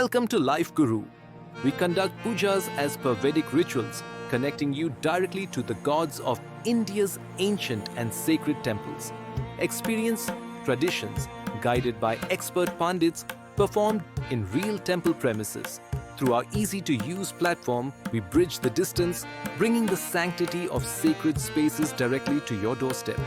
Welcome to Life Guru. We conduct pujas as per Vedic rituals, connecting you directly to the gods of India's ancient and sacred temples. Experience traditions guided by expert pandits performed in real temple premises. Through our easy-to-use platform, we bridge the distance, bringing the sanctity of sacred spaces directly to your doorstep.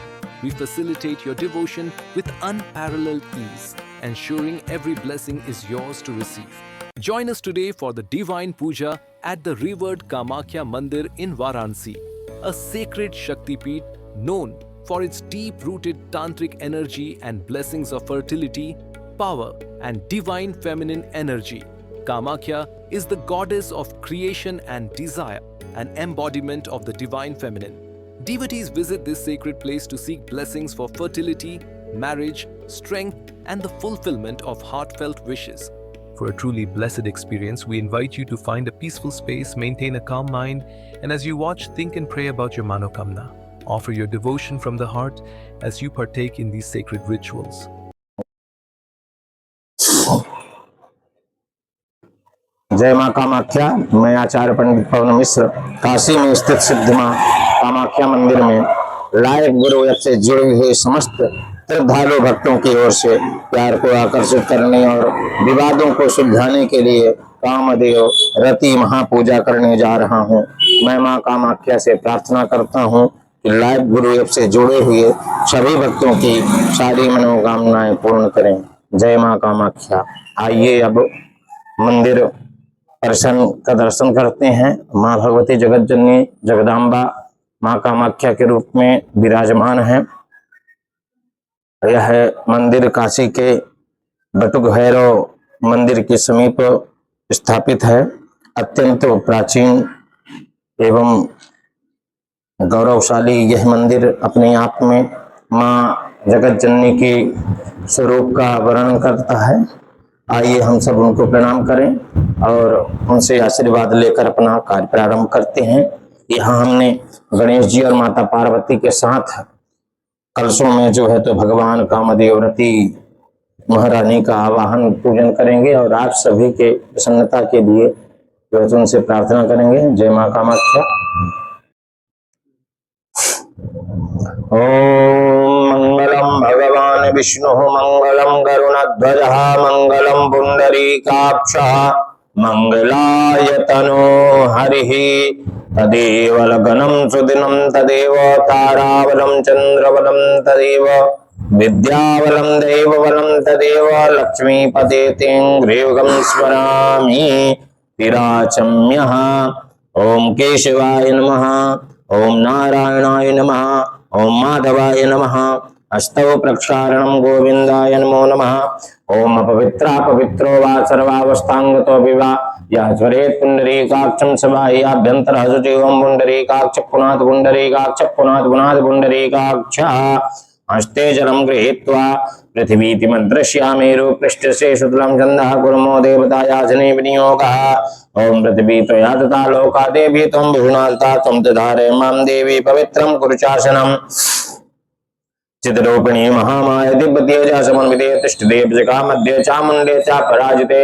We facilitate your devotion with unparalleled ease, ensuring every blessing is yours to receive. Join us today for the Divine Puja at the revered Kamakhya Mandir in Varanasi, a sacred Shakti Peeth known for its deep-rooted tantric energy and blessings of fertility, power, and divine feminine energy. Kamakhya is the goddess of creation and desire, an embodiment of the divine feminine. Devotees visit this sacred place to seek blessings for fertility, marriage, strength, and the fulfillment of heartfelt wishes. For a truly blessed experience, we invite you to find a peaceful space, maintain a calm mind, and as you watch, think and pray about your manokamna. Offer your devotion from the heart as you partake in these sacred rituals. जय मां कामाख्या। मैं आचार्य पंडित पवन मिश्र काशी में स्थित सिद्ध मां कामाख्या मंदिर में live गुरु app से जुड़े हुए समस्त श्रद्धालु भक्तों की ओर से प्यार को आकर्षित करने और विवादों को सुलझाने के लिए कामदेव रति महापूजा करने जा रहा हूं। मैं मां कामाख्या से प्रार्थना करता हूं कि लाइव गुरु ऐप से जुड़े हुए सभी भक्तों की सारी मनोकामनाएं पूर्ण करें। जय मां कामाख्या। आइए अब मंदिर का दर्शन करते हैं। माँ भगवती जगत जननी जगदाम्बा माँ कामाख्या के रूप में विराजमान है। यह मंदिर काशी के बटुक भैरव मंदिर के समीप स्थापित है। अत्यंत प्राचीन एवं गौरवशाली यह मंदिर अपने आप में माँ जगत जननी के स्वरूप का वर्णन करता है। आइए हम सब उनको प्रणाम करें और उनसे आशीर्वाद लेकर अपना कार्य प्रारंभ करते हैं। यहाँ हमने गणेश जी और माता पार्वती के साथ कलशों में जो है तो भगवान कामदेव रति महारानी का आवाहन पूजन करेंगे और आप सभी के प्रसन्नता के लिए जो है तो उनसे प्रार्थना करेंगे। जय मां कामाख्या। ओम मंगलम भगवान विष्णु मंगलम गरुणध्वजः मंगलम पुंडरीकाक्षः मंगलाय तनो हरिः। तदेव लगनं सुदिनं तदेव ताराबलं चंद्रबलं तदेव विद्याबलं दैवबलं तदेव लक्ष्मीपते तेऽङ्घ्रियुगं स्मरामि तिराचम्यः। ओम केशवाय नमः, ओम नारायणाय नमः, ओम माधवाय नमः। अष्टौ प्रक्षालनं गोविंदाय नमो नमः। ओम अपवित्रा पवित्रो वा सर्वावस्थांगतो विवा यः स्मरेत् पुंडरीकाक्षं सबाह्याभ्यन्तरः शुचि। ओम पुंडरीकाक्ष पुनाथ पुंडरीकाक्ष पुनाथ पुनाथ पुंडरीकाक्षः। हस्ते जलं गृहीत्वा पृथिवीति मद्रश्यामेरु पृष्ठस्य शुक्लं छन्दः कुर्मो देवतायासने विनियोगः। ओम पृथिवी त्वया तथा लोका देवी त्वं विहुनाता त्वं दधारे मां देवी पवित्रं कुरु शासनम्। चिद्रूपिणी महामाया दिव्यतेजा समन्विते तिष्ठदेव जगा मध्ये चामुण्डे च पराजिते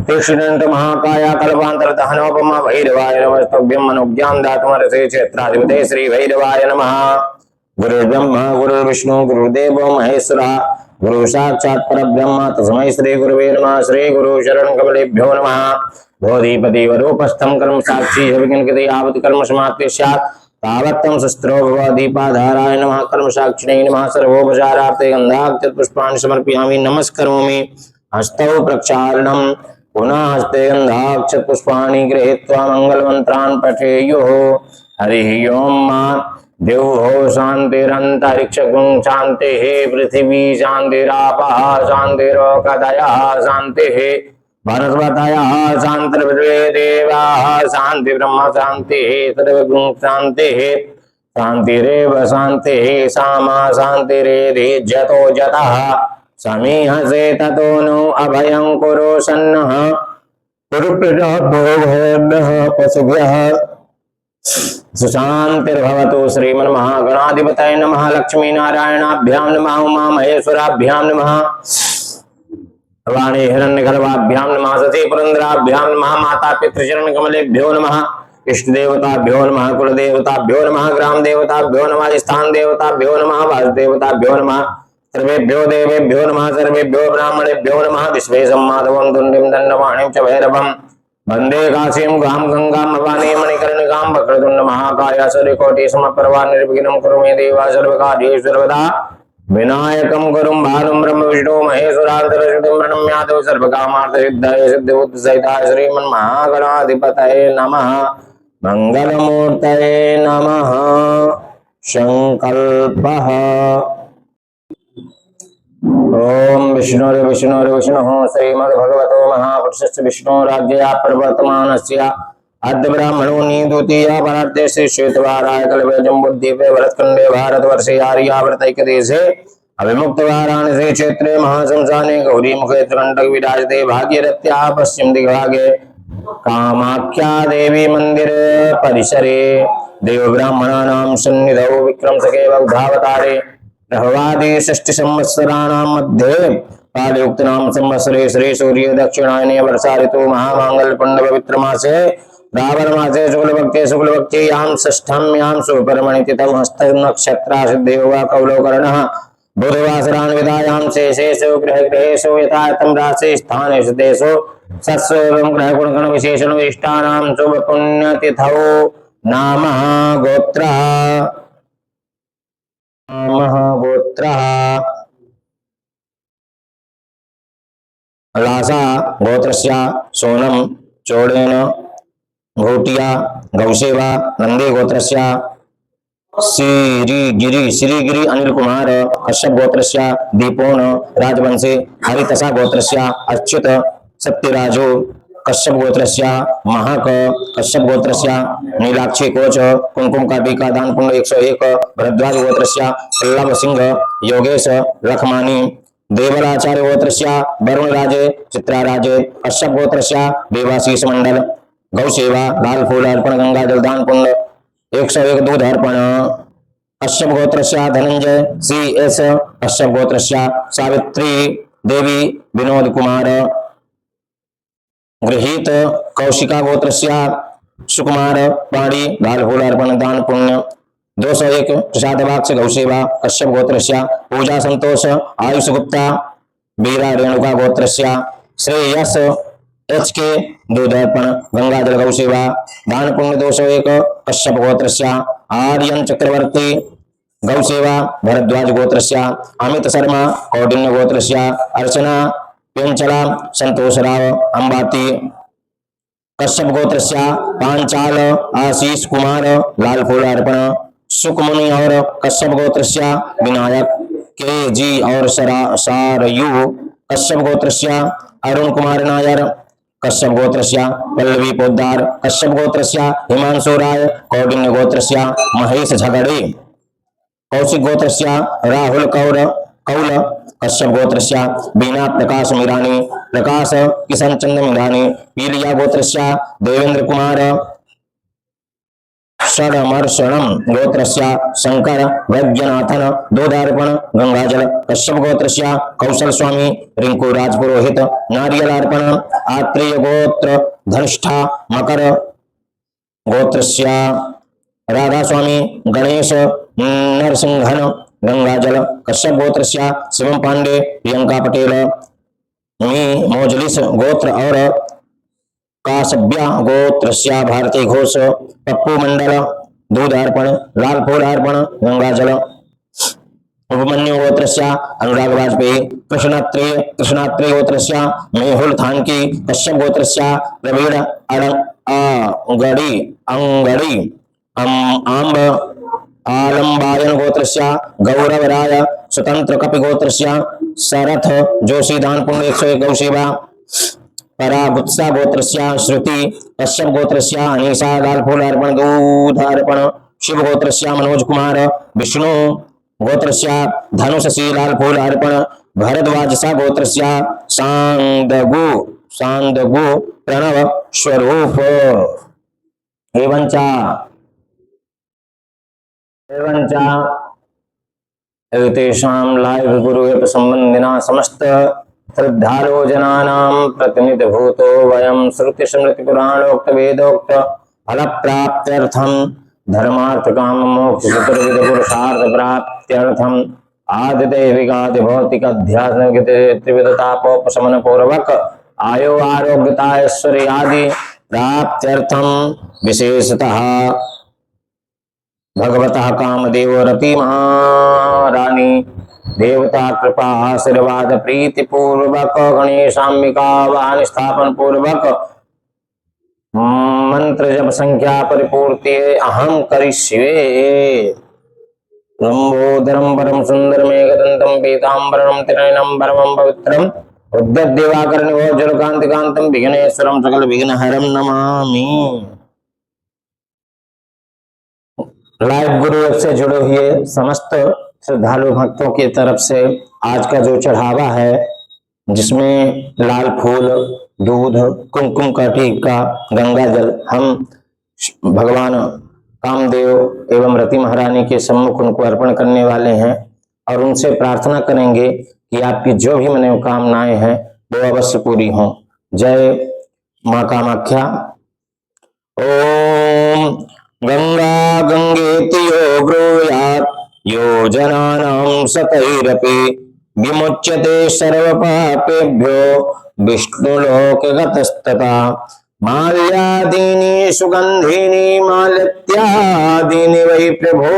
तीक्ष्णदंत महाकाया कल्पांतर दहनोपमा भैरवाय नमस्तुभ्यं मनोज्ञान दातुमर्षे क्षेत्राधिपते श्री भैरवाय नमः। गुरुर्ब्रह्मा गुरुर्विष्णु गुरुर्देवो महेश्वरः गुरु साक्षात् परब्रह्म तस्मै श्री गुरुवे नमः। श्री गुरु शरण कमलेभ्यो नमः। बोधिपति वरूपस्थं कर्म साक्षी विज्ञानकृते यावत् कर्म समाप्ति स्यात् तावत्तं शस्त्रो भव। दीपाधाराय नमः। कर्म साक्षिणे नमः। सर्वोपचारार्थे गन्धाक्षत पुष्पाणि समर्पयामि नमस्करोमि। हस्तौ प्रक्षालनं पुनः हस्ते गन्धाक्षत पुष्पाणि गृहीत्वा मंगलमन्त्रान् पठेयुः। हरिः ओम। देवो शान्तिरन्तरिक्षं शान्तिः पृथिवी शान्तिरापः शान्तिरोषधयः शान्तिः वनस्पतयः शान्तिर्विश्वे देवाः शान्ति ब्रह्म शान्तिः सर्वगुण शान्तिः शान्तिरेव शान्तिः सामा शान्तिरेधि जतो जतः समीहसे ततो नो अभयं कुरु सन्नः कुरु प्रजाभ्यो पशुभ्यः सुशांतिर्भवतु। श्रीमन्महागणाधिपतये नमः। लक्ष्मी नारायणाभ्यां नमः। उमा महेश्वराभ्यां नमः। वाणी हिरण्यगर्भाभ्यां नमः सती पुरंदराभ्यां नमः माता पितृचरण कमलेभ्यो नमः इष्ट देवताभ्यो नमः कुल देवताभ्यो नमः ग्राम देवताभ्यो नमः स्थान देवताभ्यो नमः वासुदेवताभ्यो नमः सर्वेभ्यो देवेभ्यो नमः सर्वेभ्यो ब्राह्मणेभ्यो नमः विश्वेशं माधवं तुण्डिं दण्डपाणिं च भैरवम् वंदे काशीं गां गंगां भवानीं मणिकर्णिकां वक्रतुण्ड महाकाय सूर्यकोटि समप्रभा निर्विघ्नं कुरु मे देव सर्वकार्येषु सर्वदा विनायकं गुरुं भानुं ब्रह्म विष्णु महेश्वरान्तरश्रुतिं प्रणम्यादौ सर्वकामार्थसिद्धाय सिद्धिबुद्धिसहिताय श्रीमन्महागणाधिपतये नमः मंगलमूर्तये नमः संकल्पः ओम विष्णुर्विष्णुर्विष्णुः श्रीमद्भगवतो महापुरुषस्य विष्णुराज्ञया प्रवर्तमानस्य अद्य ब्राह्मणो द्वितीया भारते श्री श्वेतवाराय कल्पे जम्बुद्वीपे भरतखंडे भारतवर्षे आर्यावर्तैकदेशे अभिमुक्त वाराणसी क्षेत्रे महाशंसाने गौरी मुखे त्रिकंटक विराजते भागीरथ्याः पश्चिम दिग्भागे कामाख्या देवी मंदिर परिसरे देव ब्राह्मणानां सन्निधौ विक्रमसके बौद्धावतारे रहवादी षष्टि संवत्सराणां मध्ये कालयुक्तनाम संवत्सरे श्री सूर्य दक्षिणायने वर्षा ऋतु महामांगल्य पुण्य पवित्र मासे रावण मासे शुक्लपक्षे षष्ठाम्यां सुपर्मणि तिथौ हस्त नक्षत्रा सिद्धयोगा कौलो कर्णः बुधवासरान्वितायां शेषेषु ग्रहेषु यथायतं राशि स्थानेषु देशो सत्सु एवं ग्रह गुणगण विशेषण विशिष्टानां शुभ पुण्यतिथौ नामः गोत्रः लासा गोत्रस्य सोनम चोड़ेन घोटिया गौसेवा नंदी गोत्रस्य श्रीगिरी अनिल कुमार कश्यप गोत्रस्य दीपोन राजवंशी हरितसा गोत्रस्य अच्युत सत्यराजो कश्यप गोत्रस्य महक कश्यप गोत्रस्य नीलाक्षी कोच कुमकुम काटिका दान पुण्य 101 भरद्वाज गोत्रस्य पल्लव सिंह योगेश लखमानी देवराचार्य गोत्रस्य वरुण राजे चित्रा राजे कश्यप गोत्रस्य देवाशीष मंडल गौसेवा लाल फूल अर्पण गंगा जल दान पुण्य 101 दूध अर्पण कश्यप गोत्रस्य धनंजय CS कश्यप गोत्रस्य सावित्री देवी विनोद कुमार गृहीत कौशिका गोत्रस्य सुकुमार पाणी लाल फूल अर्पण दान पुण्य 201 प्रसाद वाक्स गौसेवा कश्यप गोत्रस्य पूजा संतोष आयुष गुप्ता बीरा रेणुका गोत्रस्य श्रेयस HK दूध अर्पण गंगा जल गौसेवा दान पुण्य 201 कश्यप गोत्रस्य आर्यन चक्रवर्ती गौसेवा भरद्वाज गोत्रस्य अमित शर्मा कौंडिन्य गोत्रस्य अर्चना पेंचला संतोष राव अंबाती कश्यप गोत्रस्य पांचाल आशीष कुमार लाल फूल अर्पण सुकमुनि और कश्यप गोत्रस्य विनायक KG और सारयु कश्यप गोत्रस्य अरुण कुमार नायर कश्यप गोत्रस्य पल्लवी पोद्दार कश्यप गोत्रस्य हिमांशु राय कौंडिन्य गोत्रस्य महेश झगड़े कौशिक गोत्रस्य राहुल कौल कश्यप गोत्रस्य बीना प्रकाश मिरानी प्रकाश किशन चंद्र मिरानी पीलिया गोत्रस्य देवेंद्र कुमार षडमर्षणम गोत्रस्य शंकर वैद्यनाथन दोदार्पण गंगाजल कश्यप गोत्रस्य कौशल स्वामी रिंकू राजपुरोहित नारियल अर्पण आत्रेय गोत्र धनिष्ठा मकर गोत्रस्य राधा स्वामी गणेश नरसिंहन गंगाजल कश्यप गोत्रस्य शिवम पांडे प्रियंका पटेल मोजलिस गोत्र और कासब्या गोत्रस्य भारती घोष पप्पू मंडल दूध अर्पण लाल फूल अर्पण गंगाजल उपमन्यु गोत्रस्य अनुराग वाजपेयी कृष्णात्रेय गोत्रस्य मेहुल थानकी कश्यप गोत्रस्य प्रवीण अंगड़ी आंब आलंबायन गोत्रस्य गौरवराय स्वतंत्र कपि गोत्रस्य शरथ जोशी दान पुण्य 101 गौसेवा परागुत्सा गोत्रस्य श्रुति कश्यप गोत्रस्य अनीसा लाल फूल अर्पण दूध अर्पण शिव गोत्रस्य मनोज कुमार विष्णु गोत्रस्य धनुषसी लाल फूल अर्पण भरद्वाजसा गोत्रस्य सांदगु प्रणव स्वरूप एवंच एतेषां लाइव गुरुवेप संबंधिना समस्त श्रद्धालो जनानां प्रतिनिधिभूतो वयं श्रुति स्मृति पुराणोक्त वेदोक्त फल प्राप्त्यर्थम धर्मार्थ काम मोक्ष चतुर्विध पुरुषार्थ प्राप्त्यर्थम आदिदैविकादि भौतिक अध्यात्मिक त्रिविध तापोपशमन पूर्वक आयु आरोग्यता ऐश्वर्य आदि प्राप्त्यर्थम विशेषतः भगवतः कामदेव रति महारानी देवता कृपा आशीर्वाद प्रीति पूर्वक गणेशाम्बिका वाहन स्थापन पूर्वक मंत्र जप संख्या परिपूर्ति अहम करिष्ये। लंबोदरम परम सुंदर मेघदंतम पीतांबरम त्रिनयनम परमं पवित्रम उद्गत निवोज्जल कांति कांतम विघ्नेश्वरम सकल विघ्नहरम नमामि। लाइव गुरु ऐप से जुड़े हुए समस्त श्रद्धालु भक्तों की तरफ से आज का जो चढ़ावा है, जिसमें लाल फूल, दूध, कुमकुम का टीका, गंगा जल, हम भगवान कामदेव एवं रति महारानी के सम्मुख उनको अर्पण करने वाले हैं और उनसे प्रार्थना करेंगे कि आपकी जो भी मनोकामनाएं हैं वो अवश्य पूरी हों। जय मां कामाख्या। ओम गंगा गंगेति यो ब्रूयात् यो जनानां सतैरपि विमुच्यते सर्वपापेभ्यो विष्णुलोकगतस्तथा। माल्यादीनि सुगंधीनि मालत्यादीनि वै प्रभो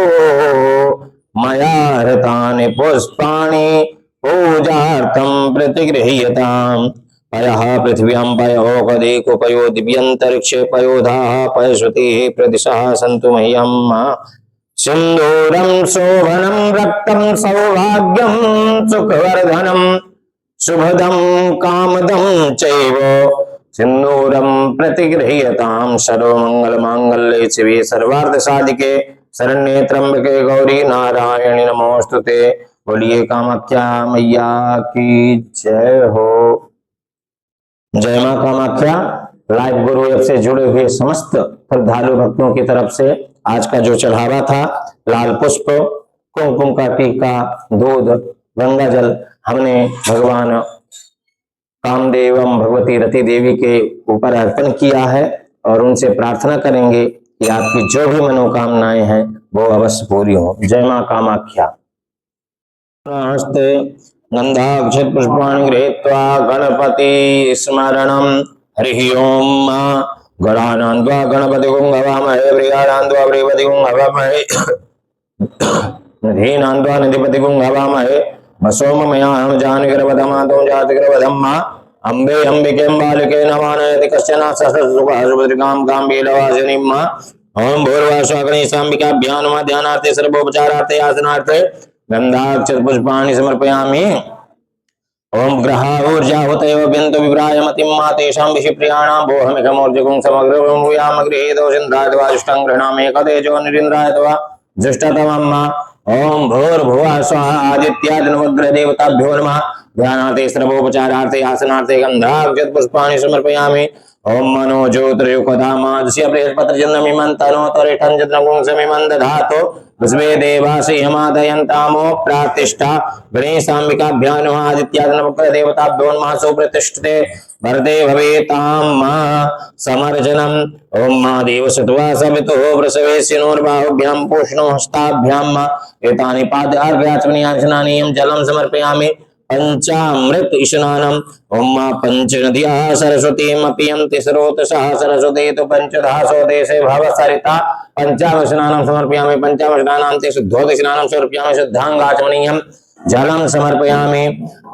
मया हृतानि पुष्पाणि पूजार्थं प्रतिगृह्यताम्। पयः पृथिव्यां पयो कदेको पयो दिव्यन्तरिक्षे पयोधाः पयश्रुतिः प्रदिशः सन्तु मह्यम्। सिन्दूरं शोभनं रक्तं सौभाग्यं सुखवर्धनं शुभदं कामदं चैव सिन्दूरं प्रतिगृह्यतां। सर्वमंगलमांगल्ये शिवे सर्वार्थ साधिके शरण्ये त्र्यंबके गौरी नारायणी नमोस्तुते। बोलिए कामाख्या मैया की जय हो। जय मां कामाख्या। लाइव गुरु ऐप से जुड़े हुए समस्त श्रद्धालु भक्तों की तरफ से आज का जो चढ़ावा था, लाल पुष्प, कुमकुम का टीका, दूध, गंगा जल, हमने भगवान कामदेव एवं भगवती रति देवी के ऊपर अर्पण किया है और उनसे प्रार्थना करेंगे कि आपकी जो भी मनोकामनाएं हैं वो अवश्य पूरी हो। जय मां कामाख्या। नमस्ते। गंधाक्षत पुष्पाणि गृहीत्वा गणपति स्मरणं। हरि ओम। गणानान्त्वा गणपतिं हवामहे प्रियानान्त्वा प्रियपतिं हवामहे निधीनान्त्वा निधिपतिं हवामहे वसोममयाहं जानकीर्वधमातुं जातिकीर्वधम्मा अम्बे अम्बिके बालिके नमानयति कश्चन सहस्रसुभद्रिकां काम्बीलवासिनीं। ओम भूर्वाश्वागणेशाम्बिकाभ्यां नमः। ध्यानार्थे सर्वोपचारार्थे आसनार्थे गंधाक्षत पुष्पाणि समर्पयामि। ओम ग्रहा ऊर्जा हुतैव व्यन्तो विप्राय मतिं मातेषां विषिप्रियाणां भोहमिकमूर्जगुं समग्रं भूयाम गृहीतो सिन्धाद्वाजुष्टं गृह्णामि कदेजो निरिन्द्राय तवा दृष्टतमम्। ओम भूर्भुवः स्वः आदित्यादिनवग्रह देवताभ्यो नमः। ध्यानार्थे सर्वोपचारार्थे आसनार्थे गंधाक्षत पुष्पाणि समर्पयामि। ओम मनो ज्योतिर्युक्तामादस्य बृहस्पतिर्जन्ममिमन्तनोतरिठञ्जतनगुंसमिमं दधातु विश्वे देवासि यमादयन्तामो प्रातिष्ठा गणेशाम्बिकाभ्यां नमः। आदित्यादिनवग्रह देवताभ्यो नमः। सुप्रतिष्ठिते वरदे भवेतां समर्जनम्। ओम महादेव सत्वा सवितुः वृषभेस्यनोर्बाहुभ्यां पूष्णो हस्ताभ्यां एतानि पाद्यार्घ्याचमनीयाचनानि जलं समर्पयामि। पंचामृत स्नानम। ओम पंचनद्या सरस्वतीं पियन्ति स्रोतसः सरस्वती तु पंचधासो देशे भवसरिता। पंचामृत स्नानं समर्पयामि। पंचामृत स्नानान्ते शुद्धोदक स्नानं समर्पयामि। शुद्धांगाचमनीयं जलं समर्पयामि।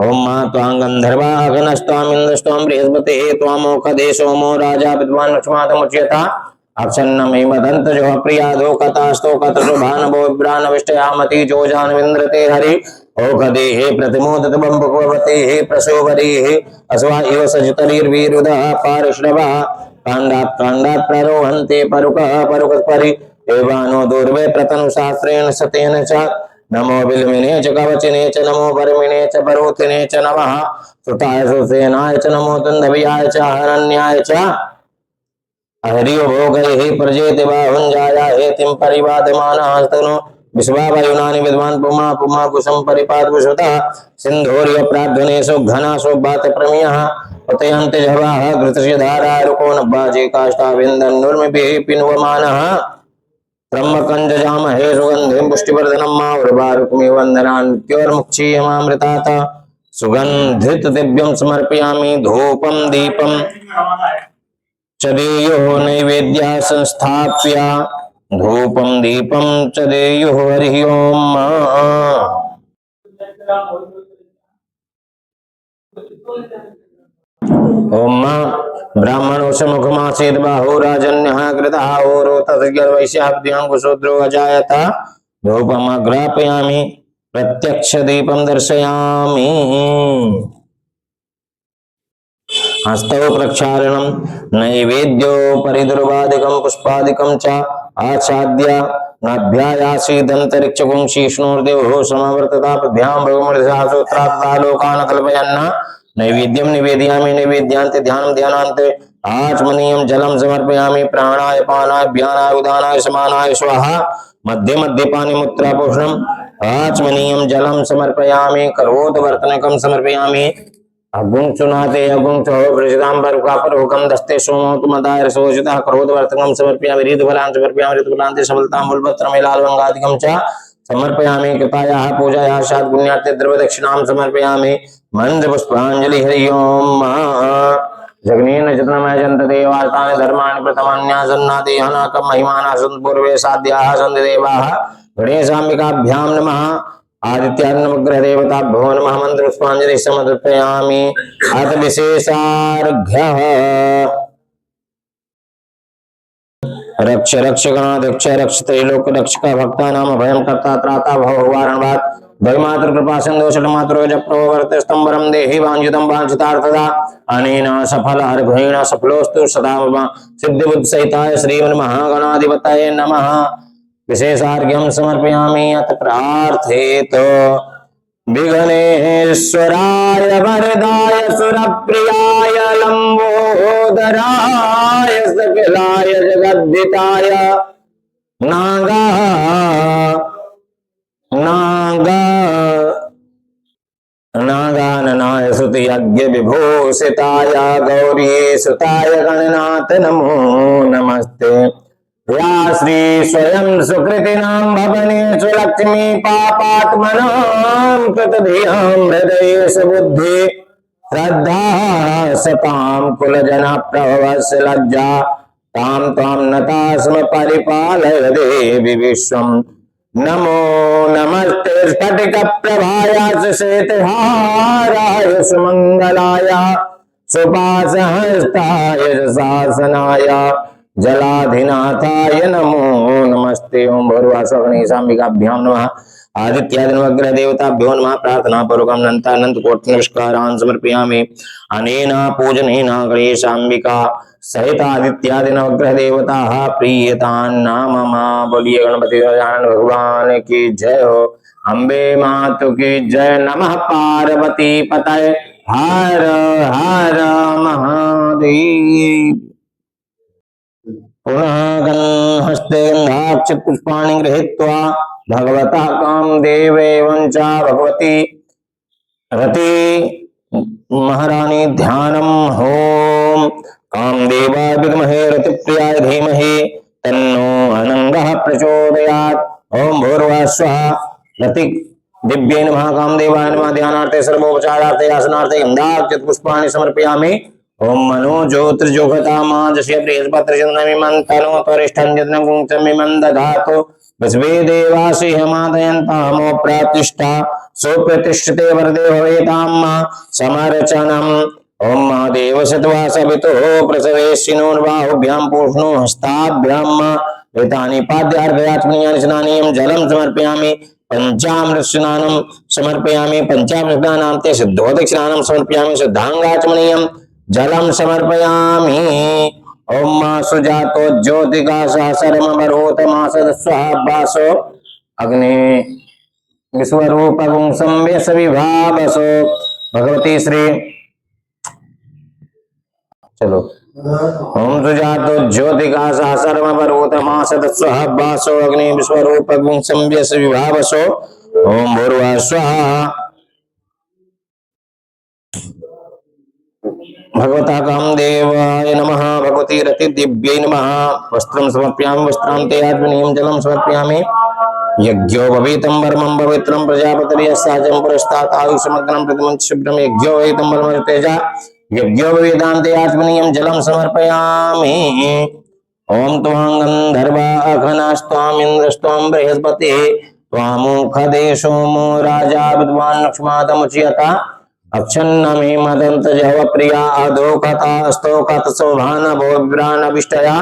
ओम त्वां गन्धर्वा अग्नस्त्वां इन्द्रस्त्वां बृहस्पतिः त्वामोखदे सोमो राजा विद्वान् लक्ष्मादमुच्यता। अक्षन्नमेमदन्तजो प्रियादो कथास्तो कथशुभानभो विभ्रानविष्टयामति जोजानविन्द्रते हरि ओखदेः प्रतिमोदत बम्बुवतेः प्रशोभरेः अश्वा इव सजतरीर्वीरुदः पारिश्रवः काण्डात् प्ररोहन्ते परुकः परुकस्परि एवानो दूर्वे प्रतनुशास्त्रेण सतेन च। नमो बिल्मिने च कवचिने च नमो परमिने च परोथिने च नमः। सुताय सुसेनाय च नमो दुन्दभियाय च हरण्याय च। हरियो भोगैः प्रजेति बाहुञ्जाया हेतिं परिवादमानः स्तनो विश्वावायुनानि विद्वान् पुमा पुमा कुसुम परिपात विश्वतः सिंधोर्य प्राध्वनेषु घनासु बात प्रमियः उतयन्ति जवाः घृतस्य धारा रुको नब्बाजे काष्ठाविन्दन् नुर्मिभिः पिन्वमानः ब्रह्मकंजजामहे सुगंधिं पुष्टिवर्धनम् मावृभारुक्मि वन्दनान् नित्योर्मुक्षीयमामृतात् सुगन्धित दिव्यं समर्पयामि धूपं दीपं च देयुः नैवेद्या संस्थाप्य धूपं दीपं च देयुः हरिः ओम् ओम ब्राह्मणोऽस्य मुखमासीत् बाहुराजन्यः कृतः ओरो तद्गर्वैश्याब्द्याङ्कुशूद्रो अजायत धूपमग्रापयामि प्रत्यक्ष दीपं दर्शयामि हस्तौ प्रक्षालनं नैवेद्यो परिदुर्वादिकं पुष्पादिकं च आच्छाद्य नाभ्यायासीदन्तरिक्षकुं शीष्णोर्देवो समावर्तताभ्यां भगवमृषासूत्रात् लोकान् कल्पयन् नैवेद्यं निवेदयामि नैवेद्यान्ते ध्यानं ध्यानान्ते आचमनीयं जलं समर्पयामि प्राणाय पानाय व्यानाय उदानाय समानाय स्वाहा मध्ये मध्ये पानिमुत्रापोषणम् आचमनीयं जलं समर्पयामि करोदवर्तनकं समर्पयामि अगुं चुनाते अगुं चो वृषदाम्बरुकापरुकं दस्ते सोमोतु मदाय सोचितः करोदवर्तकं समर्पयामि ऋतुफलान् समर्पयामि ऋतुफलान्ते सबलताम्बुलपत्रमेलालवङ्गादिकं च समर्पयामि कृपायाः पूजायाः शाद्गुण्यार्थे द्रव्यदक्षिणां समर्पयामि मंत्रपुष्पाञ्जलि हरि ओम जगनेन जतनमयजन्त देवास्तानि धर्माणि प्रथमान्यासन्नादेहानाकं महिमाना सन्त पूर्वे साध्याः सन्ति देवाः गणेशाम्बिकाभ्यां नमः आदित्याग्नवग्रह देवताभ्यो नमः मंत्रपुष्पाञ्जलि समर्पयामि अथ विशेषार्घ्यः रक्ष रक्ष गणाध्यक्ष रक्ष त्रैलोक रक्षक भक्तानाम अभयं कर्ता त्राता भववारणवात् भयमातृ कृपा सिंधु षट्मातृ जप्रवर्त स्तंभरं देहि वाञ्छितं वाञ्छितार्थदा अनेन सफल अर्घेण सफलोस्तु सदा मम सिद्धिबुद्धि सहिताय श्रीमन्महागणाधिपतये नमः विशेषार्घ्यं समर्पयामि अथ प्रार्थेत विघ्नेश्वराय वरदाय सुरप्रियाय लंबोदराय सकलाय जगद्धिताय नागा नागा नागाननाय सुति यज्ञ विभूषिताय गौरी सुताय गणनाथ नमो नमस्ते या श्री स्वयं सुकृतिनां भवनेषु लक्ष्मी पापात्मनां कृतधियां हृदयेषु बुद्धि श्रद्धा सतां कुलजना प्रभवस्य लज्जा तां त्वां नता स्म परिपालय देवि विश्वम् नमो नमस्ते स्फटिक प्रभाय श्वेतहाराय सुमंगलाय सुपासहस्ताय शासनाय जलाधिनाथाय नमो नमस्ते ओम भूर्भुवः गणेशाम्बिकाभ्यां नमः आदित्यादिनवग्रह देवताभ्यो नमः प्रार्थना पूर्वकं अनंत कोटि नमस्कारान् समर्पयामि अनेन पूजनेन गणेशाम्बिका सहित आदित्यादिनवग्रह देवताः प्रीयतान् नाम मा बोलिए गणपति गजानन भगवान की जय हो अम्बे मातु की जय नमः पार्वती पतये हर हर महादेव पुनः गन्हस्ते गन्धाक्षत पुष्पाणि गृहीत्वा भगवतः कामदेवेवं च भगवती रति महारानी ध्यानम् होम कामदेवाय विद्महे रतिप्रियाय धीमहि तन्नो अनङ्गः प्रचोदयात् ओम भूर्भुवः स्वः रति दिव्ये नमः कामदेवाय नमः ध्यानार्थे सर्वोपचारार्थे आसनार्थे गन्धाक्षत पुष्पाणि समर्पयामि ओम मनो ज्योतिर्जोगतामाजस्य बृहस्पतिर्चन्द्रमिमन्तनो त्वरिष्ठञ्जनगुंसमिमन्दधातु विश्वे देवासि हमादयन्तामो प्रतिष्ठा सुप्रतिष्ठिते वरदे भवेताम् समर्चनम् ओम महादेव सत्वासवितो प्रसवेशिनोर्बाहुभ्यां पूष्णो हस्ताभ्यां एतानि पाद्यार्घयाचमनीयानि स्नानीयं जलं समर्पयामि पंचामृत स्नानं समर्पयामि पंचामृतानान्ते सिद्धोदकस्नानं समर्पयामि शुद्धांगाचमनीयं जलं समर्पयामि ओम सुजातो ज्योतिका सहस्रमरुतमासदस्वाभासो अग्नि विश्वरूपगुं संव्यसविभावसो भगवती श्री चलो ओम सुजातो ज्योतिकाशा सर्वपर्वतमा सदस्वः वासो अग्नि विश्वरूप संव्यस विभावसो ओम भूर्भुवः स्वः। भगवता कामदेवाय नमः। भगवती रतिदिव्यै नमः। वस्त्रं समर्पयामि वस्त्रान्ते आत्मनीयं जलं समर्पयामि। यज्ञो भवेतं परमं पवित्रं प्रजापतिर्यस्ताजं पुरस्तात् आयुष्मग्नं प्रतिमं शुभ्रं यज्ञो भवेतं परमं तेजा यज्ञो वेदान्ते आत्मनीयं जलं समर्पयामि। ओम त्वां गन्धर्वाघनास्त्वां इंद्रस्त्वां बृहस्पतिः त्वामुखदे सोमो राजा विद्वान् लक्ष्मादमुच्यता अक्षन्न मे मदंत जव प्रिया अधोकथा स्तोकत शोभान भोग्रानविष्टया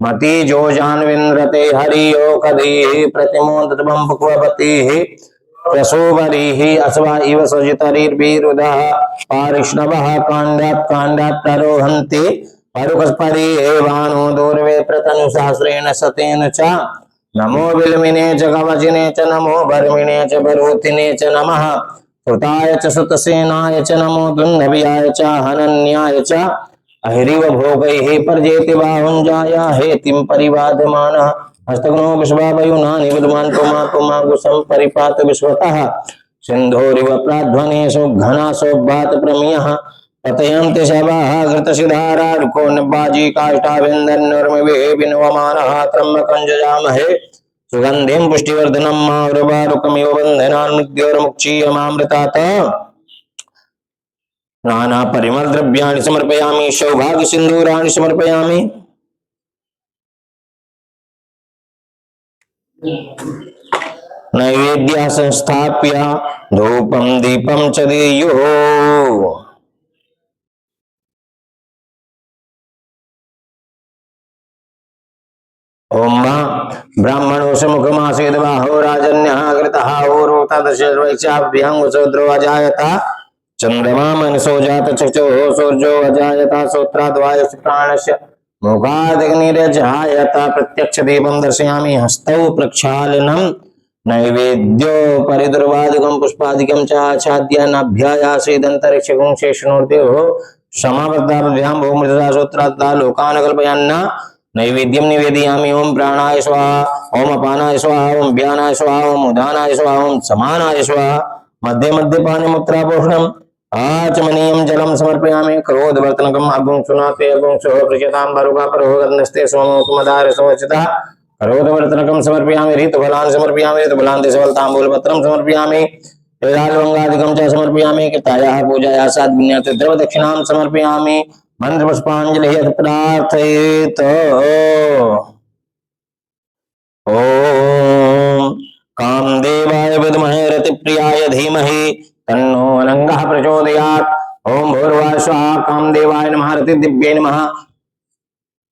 मति जो जानविन्द्रते हरियो कधि प्रतिमोदत बम भुक्वपति प्रसोबरी अश्वा इव सजितरीर्भिरुदः पारिष्णवः काण्डात् काण्डात् प्ररोहन्ति परुकस्परि एवानो दूर्वे प्रतनु सहस्रेण सतेन च नमो बिल्मिने च कवचिने च नमो बर्मिणे च बरूथिने च नमः कृताय च सुतसेनाय च नमो दुन्दव्याय च हनन्याय च अहिरिव भोगैः पर्जेति बाहुञ्जाया हेतिं परिवादमानः हस्तग्नो विश्वावयुनानि विद्वान् पुमाकुसं परिपात विश्वतः सिन्धोरिव प्राध्वनेषु घनासो बात प्रमियः पतयन्ति शवाः घृतशिधारार्को निबाजी काष्ठाभिन्दन्नुर्मिभिः विन्वमानः त्र्यम्बकं जजामहे सुगंधिं पुष्टिवर्धनम मारुबारुकमिव बंधनान् मृत्योर्मुक्षीयमामृतात् नाना परिमल द्रव्याणि समर्पयामि सौभाग्य सिंदूराणि समर्पयामि। नैवेद्य संस्थाप्य धूपं दीपं च देयुः। ओम ब्राह्मणो समुखमासीद बाहो राजन्यः कृतः ओरोता दशवैक्षाभ्यां वसोद्रो अजायता चंद्रमा मनसो जात चक्षुः सूर्यो अजायता श्रोत्राद्वायु प्राणस्य मुखादग्निरजायता प्रत्यक्ष दीपं दर्शयामि हस्तौ प्रक्षालनं नैवेद्यो परिदुर्वादिकं पुष्पादिकं च आच्छाद्य नाभ्यायासीदन्तरिक्षगुं शेषणोर्देवो समावर्ताभ्यां भूमृतदा श्रोत्राद्धा लोकान् कल्पयन्न नैवेद्यं निवेदयामि। ओम प्राणाय स्वाहा ओम अपानाय स्वाहा ओम व्यानाय स्वाहा ओम उदानाय स्वाहा ओम समानाय स्वाहा मध्ये मध्ये पानिमुत्रापोषणम् आचमनीयं जलं समर्पयामि। क्रोधवर्तनकम् अग्निं सुनाते अग्निं सह प्रचतां बरुगा परहोगन्नस्ते सोमोत्तमदार समर्चितः क्रोधवर्तनकं समर्पयामि। ऋतुफलान् समर्पयामि ऋतुफलान्ते सबलताम्बूलपत्रं समर्पयामि। वेदालवङ्गादिकं च समर्पयामि। कृतायाः पूजायाः साद्विन्याते द्रवदक्षिणां समर्पयामि। मंत्र पुष्पांजलि प्रार्थयेत। ओम कामदेवाय विद्महे रतिप्रियाय धीमहि तन्नो अनंगः प्रचोदयात्। ओम भूर्भुवः स्वः कामदेवाय नमः रतिदिव्यै नमः।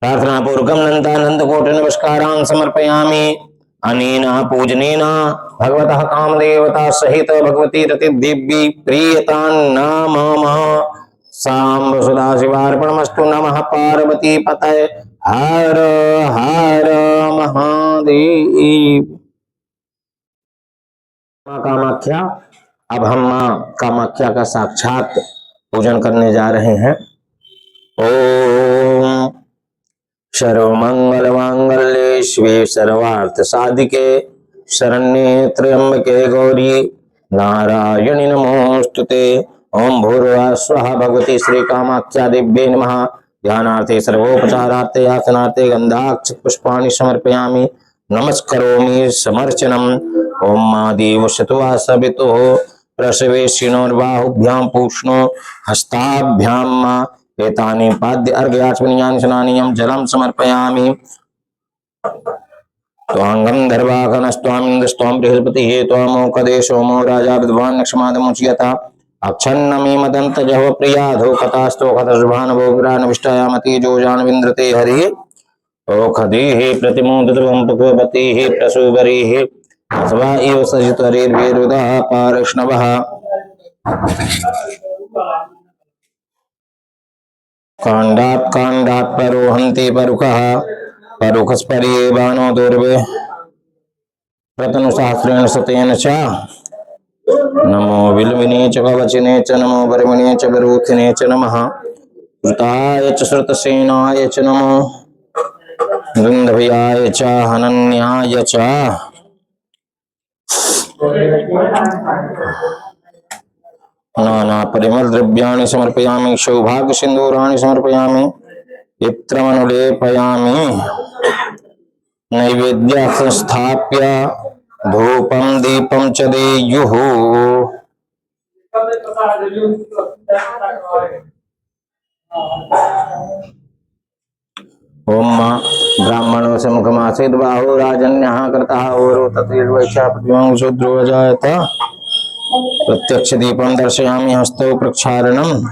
प्रार्थना पूर्वकं नन्दानंद कोटि नमस्कारान् समर्पयामि। अनेन पूजनेन भगवतः कामदेवता सहित भगवती रतिदिव्यै प्रीयतान्नामः। सांब सदाशिवार्पणमस्तु। नमः पार्वती पतये हर हर महादेव। माँ कामाख्या, अब हम माँ कामाख्या का साक्षात पूजन करने जा रहे हैं। ओम सर्वमंगल मांगल्ये शिवे सर्वार्थ साधिके शरण्ये त्र्यंबके गौरी नारायणि नमोस्तुते। ओम भूर्भुवः स्वः भगवती श्री कामाख्या दिव्ये नमः। ध्यानार्थे सर्वोपचारार्थे आसनार्थे गंधाक्ष पुष्पाणि समर्पयामि। नमस्करोमि समर्चनम्। ओम महादेव शतवा सवितुः प्रसवेशिनोर्बाहुभ्यां पूष्णो हस्ताभ्यां एतानि पाद्य अर्घ्याचमनीयानि स्नानीयं जलं समर्पयामि। त्वां गन्धर्वाघनस्त्वां इन्द्रस्त्वां बृहस्पतिः त्वामुखदे सोमो राजा विद्वान् लक्ष्मादमुच्यता अक्षन्नमे मदन्त जव प्रियाधो कथास्तोकतशुभानुभोग्रानविष्टया मति जो जानविन्द्रते हरिः ओखधीः प्रतिमोदितवं भगवतीः प्रसूबरीः अथवा इव सजितरीर्भिरुदः पारिष्णवः काण्डात् काण्डात् परोहन्ति परुकः परुकस्परि एवानो दूर्वे प्रतनुसहस्रेण सतेन च नमो विल्विने च कवचिने च नमो वर्मिणे च विरूथिने च नमः श्रुताय च श्रुतसेनाय च नमो दुन्दभयाय च हनन्याय च नाना परिमल द्रव्याणि समर्पयामि सौभाग्य सिंदूराणि समर्पयामि इत्रमनुलेपयामि नैवेद्य संस्थाप्य धूपं दीपं च देयुः। ओम ब्राह्मणों से मुखमासीद बाहु राजन्यः कृतः ओरो तत्वैषा प्रतिमं शूद्रो जायत प्रत्यक्ष दीपं दर्शयामि हस्तौ प्रक्षालनम्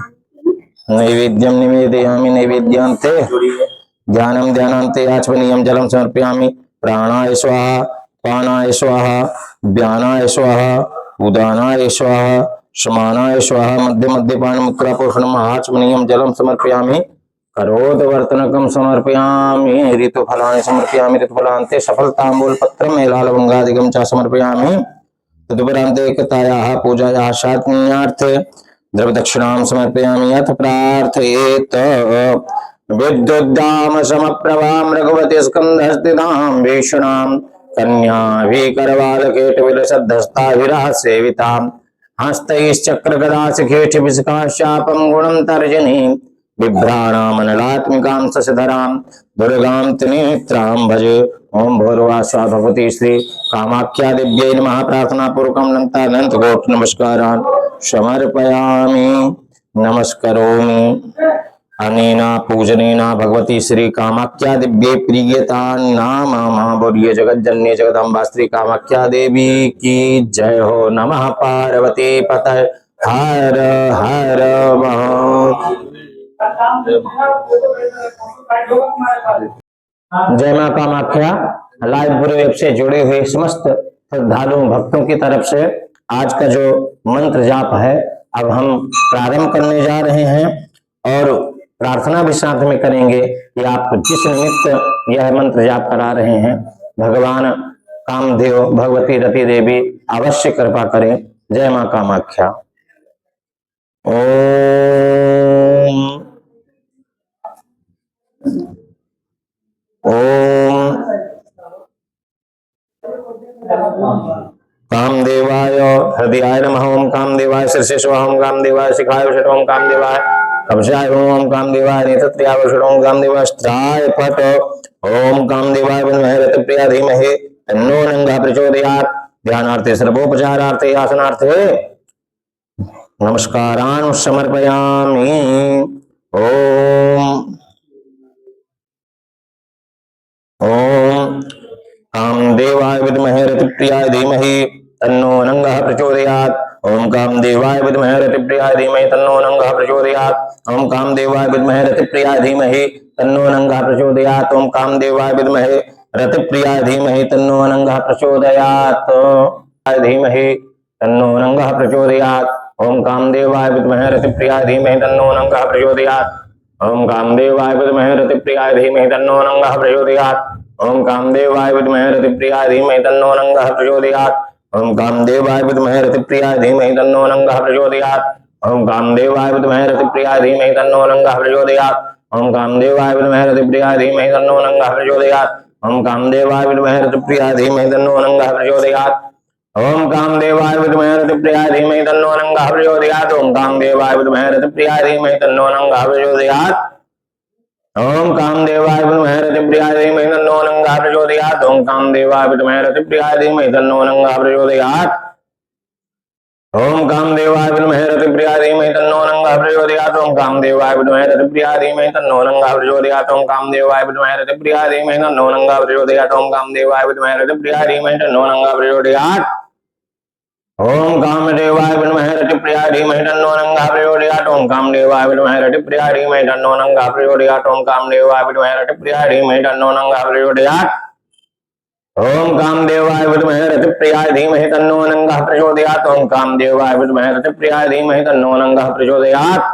नैवेद्यं निवेदयामि नैवेद्यान्ते ध्यानं ध्यानान्ते आचमनीयं जलं समर्पयामि प्राणाय स्वाहा पानाय स्वाहा व्यानाय स्वाहा उदानाय स्वाहा समानाय स्वाहा मध्य मध्यपान मुद्रा पोषणम् आचमनीयं जलं समर्पयामि करोद वर्तनकं समर्पयामि ऋतुफलानि समर्पयामि ऋतुफलान्ते सफलताम्बूलपत्रं मेलालवङ्गादिकं च समर्पयामि तदुपरान्ते एकतायाः पूजायाः शान्त्यार्थे द्रव्यदक्षिणां समर्पयामि अथ प्रार्थयेत् विद्युद्दाम समप्रभां रघुवती स्कन्धस्थितां भीषणां कन्याभिकरवालकेटविलसद्धस्ताभिरः सेवितां हस्तैश्चक्रगदाशिखेटविशिखाशापं गुणं तर्जनीं बिभ्राणामनलात्मिकां शशिधरां दुर्गां त्रिनेत्रां भजे। ओम भूर्वा स्वा भगवती श्री कामाख्या दिव्यै नमः प्रार्थना पूर्वकं अनंत कोटि नमस्कारान् समर्पयामि नमस्करोमि। अनेन पूजनेन भगवती श्री कामाख्या दिव्ये प्रियता नाम बोलिए जगज्जन्य जगदम्बा श्री कामाख्या देवी की जय हो। नमः पार्वती पतये हर हर महादेव। जय मां कामाख्या लाइव गुरु ऐप से जुड़े हुए समस्त श्रद्धालुओं भक्तों की तरफ से आज का जो मंत्र जाप है अब हम प्रारंभ करने जा रहे हैं और प्रार्थना भी साथ में करेंगे कि आप जिस निमित्त यह मंत्र जाप करा रहे हैं भगवान कामदेव भगवती रति देवी अवश्य कृपा करें। जय मां कामाख्या। ओम ओम कामदेवाय हृदयाय नमः। ओम कामदेवाय शीर्षेश्व ओम कामदेवाय शिखाय ओम कामदेवाय कवचाय ओम कामदेवाय नेत्रत्र्याय ओम कामदेवाय स्त्राय पट ओम कामदेवाय विद्महे प्रिया धीमहि तन्नो नंगा प्रचोदयात्। ध्यानार्थे सर्वोपचारार्थे आसनार्थे नमस्कारान् समर्पयामि। ओम ओम कामदेवाय विद्महे रतिप्रियाय धीमहि तन्नो नंगः प्रचोदयात्। ओम कामदेवाय विद्महे रतिप्रियाय धीमहि तन्नो नंगः प्रचोदयात्। ओम कामदेवाय विद्महे रतिप्रियाय धीमहि तन्नो नंगः प्रचोदयात्। ओम कामदेवाय विद्महे रतिप्रियाय धीमहि तन्नो नंगः प्रचोदयात्। धीमहि तन्नो नंगः प्रचोदयात्। ओम कामदेवाय विद्महे रतिप्रियाय धीमहि तन्नो नंगः प्रचोदयात्। ओम कामदेवाय विद्महे रतिप्रियाय धीमहि तन्नो नंगः प्रचोदयात्। ओम कामदेवाय विद्महे रतिप्रियाय धीमहि तन्नो नंगः प्रचोदयात्। ओम कामदेवाय विद्महे रतिप्रियाय धीमहि तन्नो नंगः प्रचोदयात्। ओम कामदेवाय विद्महे रतिप्रियाय धीमहि तन्नो नंगः प्रचोदयात्। ओम कामदेवाय विद्महे रतिप्रियाय धीमहि तन्नो नंगः प्रचोदयात्। ओम कामदेवाय विद्महे रतिप्रियाय धीमहि तन्नो नंगः प्रचोदयात्। ओम कामदेवाय विद्महे रतिप्रियाय धीमहि तन्नो नंगः प्रचोदयात्। ओम कामदेवाय विद्महे रतिप्रियाय धीमहि तन्नो नंगः प्रचोदयात्। ओम कामदेवाय विद्महे रतिप्रियाय धीमहि तन्नो नंगः प्रचोदयात्। ओम कामदेवाय विद्महे रतिप्रियाय धीमहि तन्नो नंगः प्रचोदयात्। ओम कामदेवाय विद्महे रतिप्रियाय धीमहि तन्नो नंगः प्रचोदयात्। ओम कामदेवाय विद्महे रतिप्रियाय धीमहि तन्नो नंगः प्रचोदयात्। ओम कामदेवाय विद्महे रतिप्रियाय धीमहि तन्नो नंगः प्रचोदयात्। ओम कामदेवाय विद्महे रतिप्रियाय धीमहि तन्नो नंगः प्रचोदयात्। ओम कामदेवाय विद्महे रतिप्रियाय धीमहि तन्नो नंगः प्रचोदयात्। ओम कामदेवाय विद्महे रतिप्रियाय धीमहि तन्नो नंगः प्रचोदयात्। ओम कामदेवाय विद्महे रतिप्रियाय धीमहि तन्नो नंगः प्रचोदयात्। ओम कामदेवाय विद्महे रतिप्रियाय धीमहि तन्नो नंगः प्रचोदयात्। ओम कामदेवाय विद्महे रतिप्रियाय धीमहि तन्नो नंगः प्रचोदयात्।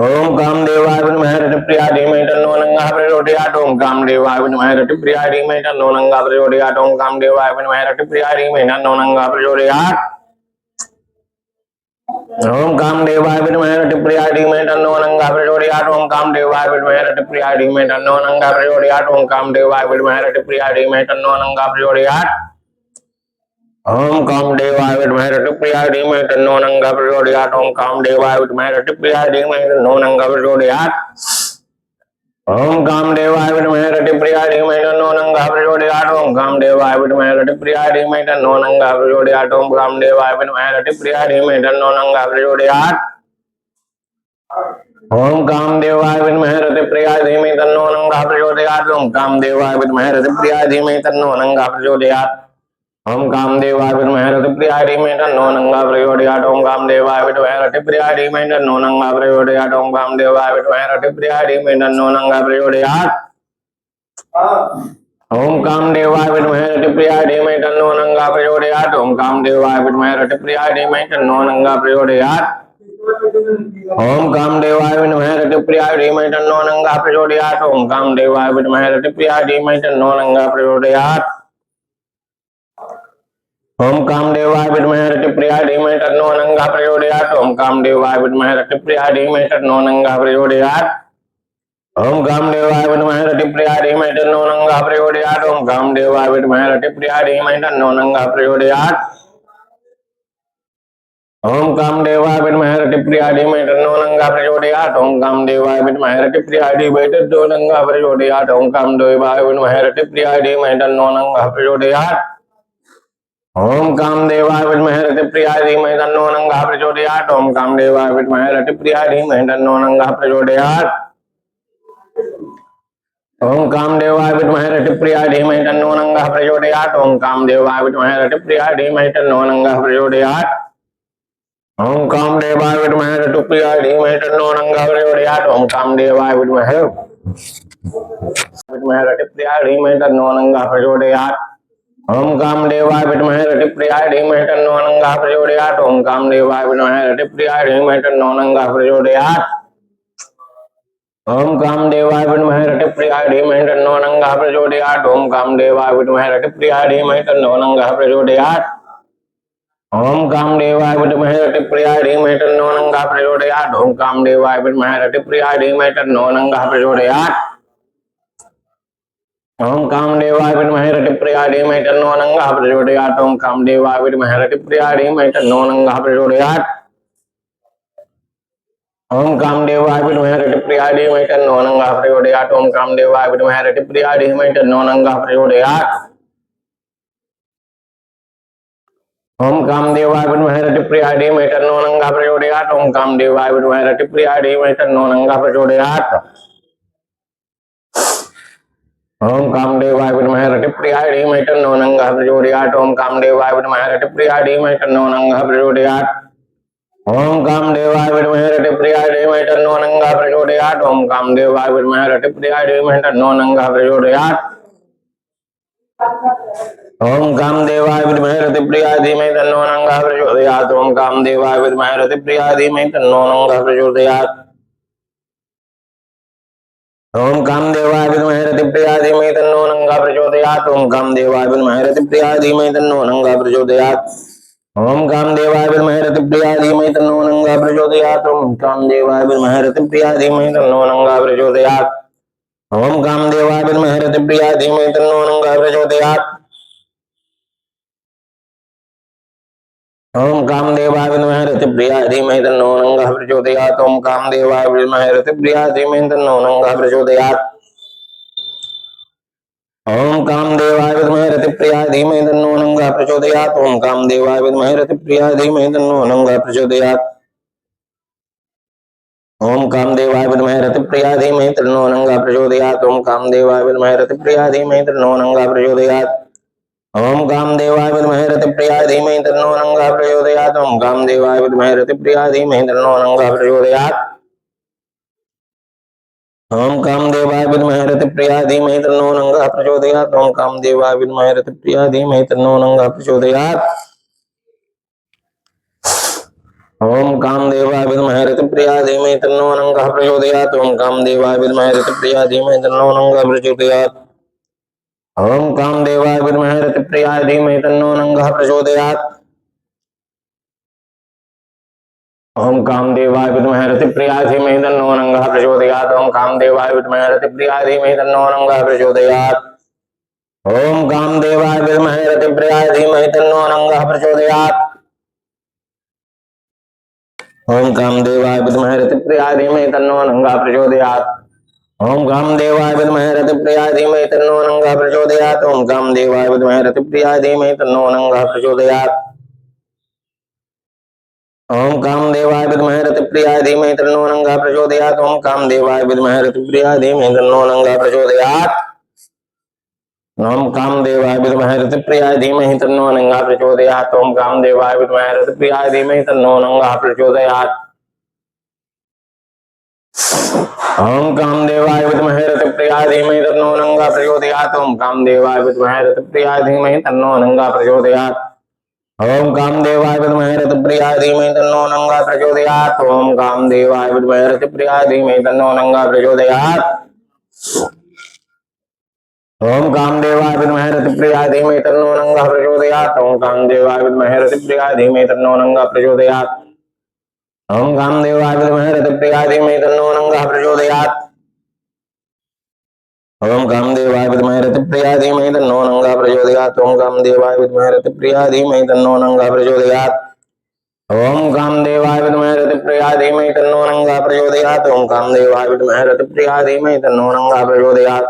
ओम कामदेवाय विद्महे रतिप्रियाय धीमहि तन्नो नंगः प्रचोदयात्। ओम कामदेवाय विद्महे रतिप्रियाय धीमहि तन्नो नंगः प्रचोदयात्। ओम कामदेवाय विद्महे रतिप्रियाय धीमहि तन्नो नंगः प्रचोदयात्। ओम कामदेवाय विद्महे रतिप्रियाय धीमहि तन्नो नंगा प्रचोदयात्। ओम कामदेवाय विद्महे रतिप्रियाय धीमहि तन्नो नंगा प्रचोदयात्। ओम कामदेवाय विद्महे रतिप्रियाय धीमहि तन्नो नंगा प्रचोदयात्। ओम कामदेवाय विद्महे रतिप्रियाय धीमहि तन्नो नंगा प्रचोदयात्। ओम कामदेवाय विद्महे रतिप्रियाय धीमहि तन्नो नंगा प्रचोदयात्। ओम कामदेवाय विद्महे रतिप्रियाय धीमहि तन्नो नंगा प्रचोदयात्। ओम कामदेवाय विद्महे रतिप्रियाय धीमहि तन्नो नंगा प्रचोदयात्। ओम कामदेवाय विद्महे रतिप्रियाय धीमहि तन्नो नंगा प्रचोदयात्। ओम कामदेवाय विद्महे रतिप्रियाय धीमहि तन्नो नंगा प्रचोदयात्। ओम कामदेवाय विद्महे रतिप्रियाय धीमहि तन्नो नंगा प्रचोदयात्। ओम कामदेवाय विद्महे रतिप्रियाय धीमहि तन्नो नंगा प्रचोदयात्। ओम कामदेवाय विद्महे रतिप्रियाय धीमहि तन्नो नंगा प्रचोदयात्। ओम कामदेवाय विद्महे रतिप्रियाय धीमहि तन्नो नंगा प्रचोदयात्। ओम कामदेवाय विद्महे रतिप्रियाय धीमहि तन्नो नंगा प्रचोदयात्। ओम कामदेवाय विद्महे रतिप्रियाय धीमहि तन्नो नंगा प्रचोदयात्। ओम कामदेवाय विद्महे रतिप्रियाय धीमहि तन्नो नंगा प्रचोदयात्। ओम कामदेवाय विद्महे रतिप्रियाय धीमहि तन्नो नंगा प्रचोदयात्। ओम कामदेवाय विद्महे रतिप्रियाय धीमहि तन्नो नंगा प्रचोदयात्। ओम कामदेवाय विद्महे रतिप्रियाय धीमहि तन्नो नंगा प्रचोदयात्। ओम कामदेवाय विद्महे रतिप्रियाय धीमहि तन्नो नंगा प्रचोदयात्। ओम कामदेवाय विद्महे रतिप्रियाय धीमहि तन्नो नंगा प्रचोदयात्। ओम कामदेवाय विद्महे रतिप्रियाय धीमहि तन्नो नंगा प्रचोदयात्। ओम कामदेवाय विद्महे रतिप्रियाय धीमहि तन्नो नंगा प्रचोदयात्। ओम कामदेवाय विद्महे रतिप्रियाय धीमहि तन्नो नंगा प्रचोदयात्। ओम कामदेवाय विद्महे रतिप्रियाय धीमहि तन्नो नंगा प्रचोदयात्। ओम कामदेवाय विद्महे रतिप्रियाय धीमहि तन्नो नंगा प्रचोदयात्। ओम कामदेवाय विद्महे रतिप्रियाय धीमहि तन्नो नंगा प्रचोदयात्। ओम कामदेवाय विद्महे रतिप्रियाय धीमहि तन्नो नंगा प्रचोदयात्। ओम कामदेवाय विद्महे रतिप्रियाय धीमहि तन्नो नंगा प्रचोदयात्। ओम कामदेवाय विद्महे रतिप्रियाय धीमहि तन्नो नंगा प्रचोदयात्। ओम कामदेवाय विद्महे रतिप्रियाय धीमहि तन्नो नंगा प्रचोदयात्। ओम कामदेवाय विद्महे रतिप्रियाय धीमहि तन्नो नंगा प्रचोदयात्। ओम कामदेवाय विद्महे रतिप्रियाय धीमहि तन्नो नंगा प्रचोदयात्। ओम कामदेवाय विद्महे रतिप्रियाय धीमहि तन्नो नंगा प्रचोदयात्। ओम कामदेवाय विद्महे रतिप्रियाय धीमहि तन्नो नंगा प्रचोदयात्। ओम कामदेवाय विद्महे रतिप्रियाय धीमहि तन्नो नंगा प्रचोदयात्। ओम कामदेवाय विद्महे रतिप्रियाय धीमहि तन्नो नंगा प्रचोदयात्। ओम कामदेवाय विद्महे रतिप्रियाय धीमहि तन्नो नंगा प्रचोदयात्। ओम कामदेवाय विद्महे रतिप्रियाय धीमहि तन्नो नंगा प्रचोदयात्। ओम कामदेवाय विद्महे रतिप्रियाय धीमहि तन्नो नंगा प्रचोदयात्। ओम कामदेवाय विद्महे रतिप्रियाय धीमहि तन्नो नंगा प्रचोदयात्। ओम कामदेवाय विद्महे रतिप्रियाय धीमहि तन्नो नंगा प्रचोदयात्। ओम कामदेवाय विद्महे रतिप्रियाय धीमहि तन्नो नंगा प्रचोदयात्। ओम कामदेवाय विद्महे रतिप्रियाय धीमहि तन्नो नंगा प्रचोदयात्। ओम कामदेवाय विद्महे रतिप्रियाय धीमहि तन्नो नंगा प्रचोदयात्। ओम कामदेवाय विद्महे रतिप्रियाय धीमहि तन्नो नंगा प्रचोदयात्। ओम कामदेवाय विद्महे रतिप्रियाय धीमहि तन्नो नंगा प्रचोदयात्। ओम कामदेवाय विद्महे रतिप्रियाय धीमहि तन्नो नंगा प्रचोदयात्। ओम कामदेवाय विद्महे रतिप्रियाय धीमहि तन्नो नंगा प्रचोदयात्। ओम कामदेवाय विद्महे रतिप्रियाय धीमहि तन्नो नंगा प्रचोदयात्। ओम कामदेवाय विद्महे रतिप्रियाय धीमहि तन्नो नंगा प्रचोदयात्। ओम कामदेवाय विद्महे रतिप्रियाय धीमहि तन्नो नंगा प्रचोदयात्। ओम कामदेवाय विद्महे रतिप्रियाय धीमहि तन्नो नंगा प्रचोदयात्। ओम कामदेवाय विद्महे रतिप्रियाय धीमहि तन्नो नंगा प्रचोदयात्। ओम कामदेवाय विद्महे रतिप्रियाय धीमहि तन्नो नंगा प्रचोदयात्। ओम कामदेवाय विद्महे रतिप्रियाय धीमहि तन्नो नंगा प्रचोदयात्। ओम कामदेवाय विद्महे रतिप्रियाय धीमहि तन्नो नंगा प्रचोदयात्। ओम कामदेवाय विद्महे रतिप्रियाय धीमहि तन्नो नंगा प्रचोदयात्। ओम कामदेवाय विद्महे रतिप्रियाय धीमहि तन्नो नंगा प्रचोदयात्। ओम कामदेवाय विद्महे रतिप्रियाय धीमहि तन्नो नंगा प्रचोदयात्। ओम कामदेवाय विद्महे रतिप्रियाय धीमहि तन्नो नंगा प्रचोदयात्। ओम कामदेवाय विद्महे रतिप्रियाय धीमहि तन्नो नंगा प्रचोदयात्। ओम कामदेवाय विद्महे रतिप्रियाय धीमहि तन्नो नंगा प्रचोदयात्। ओम कामदेवाय विद्महे रतिप्रियाय धीमहि तन्नो नंगा प्रचोदयात्। ओम कामदेवाय विद्महे रतिप्रियाय धीमहि तन्नो नंगा प्रचोदयात्। ओम कामदेवाय विद्महे रतिप्रियाय धीमहि तन्नो नंगा प्रचोदयात्। ओम कामदेवाय विद्महे रतिप्रियाय धीमहि तन्नो नंगः प्रचोदयात्। ओम कामदेवाय विद्महे रतिप्रियाय धीमहि तन्नो नंगः प्रचोदयात्। ओम कामदेवाय विद्महे रतिप्रियाय धीमहि तन्नो नंगः प्रचोदयात्। ओम कामदेवाय विद्महे रतिप्रियाय धीमहि तन्नो नंगः प्रचोदयात्। ओम कामदेवाय विद्महे रतिप्रियाय धीमहि तन्नो नंगः प्रचोदयात्। ओम कामदेवाय विद्महे रतिप्रियाय धीमहि तन्नो नंगः प्रचोदयात्। ओम कामदेवाय विद्महे रतिप्रियाय धीमहि तन्नो नंगः प्रचोदयात्। ओम कामदेवाय विद्महे रतिप्रियाय धीमहि तन्नो नंगः प्रचोदयात्। ओम कामदेवाय विद्महे रतिप्रियाय धीमहि तन्नो नंगः प्रचोदयात्। ओम कामदेवाय विद्महे रतिप्रियाय धीमहि तन्नो नंगः प्रचोदयात्। ओम कामदेवाय विद्महे रतिप्रियाय धीमहि तन्नो नंगः प्रचोदयात्। ओम कामदेवाय विद्महे रतिप्रियाय धीमहि तन्नो नंगः प्रचोदयात्। ओम कामदेवाय विद्महे रतिप्रियाय धीमहि तन्नो नंगः प्रचोदयात्। ओम कामदेवाय विद्महे रतिप्रियाय धीमहि तन्नो नंगः प्रचोदयात्। ओम कामदेवाय विद्महे रतिप्रियाय धीमहि तन्नो नंगः प्रचोदयात्। ओम कामदेवाय विद्महे रतिप्रियाय धीमहि तन्नो नंगः प्रचोदयात्। ओम कामदेवाय विद्महे रतिप्रियाय धीमहि तन्नो नंगः प्रचोदयात्। ओम कामदेवाय विद्महे रतिप्रियाय धीमहि तन्नो नंगः प्रचोदयात्। ओम कामदेवाय विद्महे रतिप्रियाय धीमहि तन्नो नंगः प्रचोदयात्। ओम कामदेवाय विद्महे रतिप्रियाय धीमहि तन्नो नंगः प्रचोदयात्। ओम कामदेवाय विद्महे रतिप्रियाय धीमहि तन्नो नंगः प्रचोदयात्।